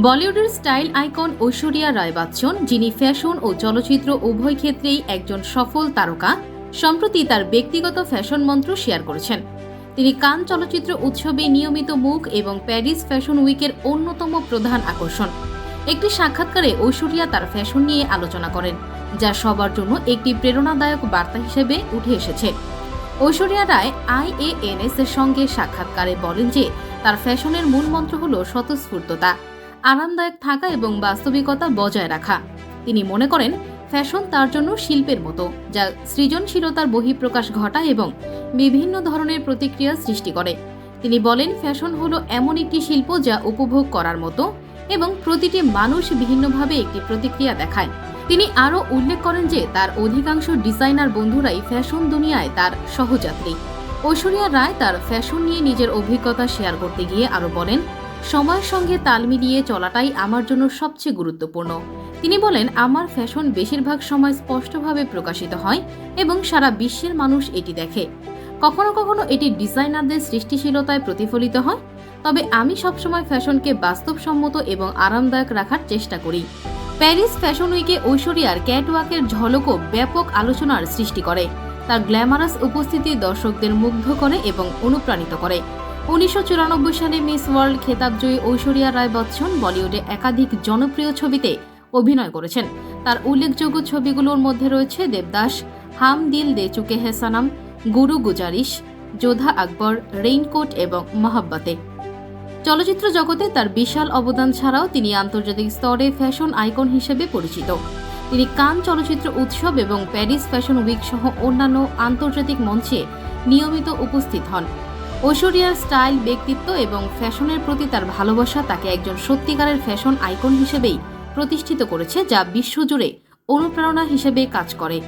বলিউডের style icon Aishwarya Rai Bachchan, যিনি fashion ও চলচ্চিত্র উভয় ক্ষেত্রেই একজন সফল তারকা, সম্প্রতি তার ব্যক্তিগত ফ্যাশন মন্ত্র শেয়ার করেছেন। তিনি কান চলচ্চিত্র উৎসবে নিয়মিত মুখ এবং প্যারিস ফ্যাশন উইকের অন্যতম প্রধান আকর্ষণ। একটি সাক্ষাৎকারে ঐশ্বরিয়া তার ফ্যাশন নিয়ে আলোচনা করেন, যা সবার জন্য একটি প্রেরণাদায়ক বার্তা হিসেবে উঠে এসেছে। ঐশ্বরিয়া রায় IANS এর সঙ্গে সাক্ষাৎকারে বলেন যে তার ফ্যাশনের মূল মন্ত্র হল স্বতঃস্ফূর্ততা, আরামদায়ক থাকা এবং বাস্তবিকতা বজায় রাখা। তিনি মনে করেন ফ্যাশন তার জন্য শিল্পের মতো, যা সৃজনশীলতার বহিঃপ্রকাশ ঘটায় এবং বিভিন্ন ধরনের প্রতিক্রিয়া সৃষ্টি করে। তিনি বলেন ফ্যাশন হলো এমন একটি শিল্প যা উপভোগ করার মতো এবং প্রতিটি মানুষ ভিন্নভাবে একটি প্রতিক্রিয়া দেখায়। তিনি আরও উল্লেখ করেন যে তার অধিকাংশ ডিজাইনার বন্ধুরাই ফ্যাশন দুনিয়ায় তার সহযাত্রী। ঐশ্বরিয়া রায় তার ফ্যাশন নিয়ে নিজের অভিজ্ঞতা শেয়ার করতে গিয়ে আরও বলেন, সময়ের সঙ্গে তাল মিলিয়ে চলাটাই আমার জন্য সবচেয়ে গুরুত্বপূর্ণ। তিনি বলেন, আমার ফ্যাশন বেশিরভাগ সময় স্পষ্টভাবে প্রকাশিত হয় এবং সারা বিশ্বের মানুষ এটি দেখে। কখনো কখনো এটি ডিজাইনারদের সৃষ্টিশীলতায় প্রতিফলিত হয়, তবে আমি সবসময় ফ্যাশনকে বাস্তবসম্মত এবং আরামদায়ক রাখার চেষ্টা করি। প্যারিস ফ্যাশন উইকে ঐশ্বরিয়ার ক্যাটওয়াকের ঝলকও ব্যাপক আলোচনার সৃষ্টি করে। তার গ্ল্যামারাস উপস্থিতি দর্শকদের মুগ্ধ করে এবং অনুপ্রাণিত করে। 1994 সালে মিস ওয়ার্ল্ড খেতাবজয়ী ঐশ্বরিয়া রায় বচ্চন বলিউডে একাধিক জনপ্রিয় ছবিতে অভিনয় করেছেন। তার উল্লেখযোগ্য ছবিগুলোর মধ্যে রয়েছে দেবদাস, হাম দিল দে চুকে হে সনম, গুরু গুজারিশ, যোধা আকবর, রেইনকোট এবং মহাব্বতে। চলচ্চিত্র জগতে তার বিশাল অবদান ছাড়াও তিনি আন্তর্জাতিক স্তরে ফ্যাশন আইকন হিসেবে পরিচিত। তিনি কান চলচ্চিত্র উৎসব এবং প্যারিস ফ্যাশন উইক সহ অন্যান্য আন্তর্জাতিক মঞ্চে নিয়মিত উপস্থিত হন। ঐশ্বরিয়ার স্টাইল, ব্যক্তিত্ব এবং ফ্যাশনের প্রতি তার ভালোবাসা তাকে একজন সত্যিকারের ফ্যাশন আইকন হিসেবেই প্রতিষ্ঠিত করেছে, যা বিশ্বজুড়ে অনুপ্রেরণা হিসেবে কাজ করে।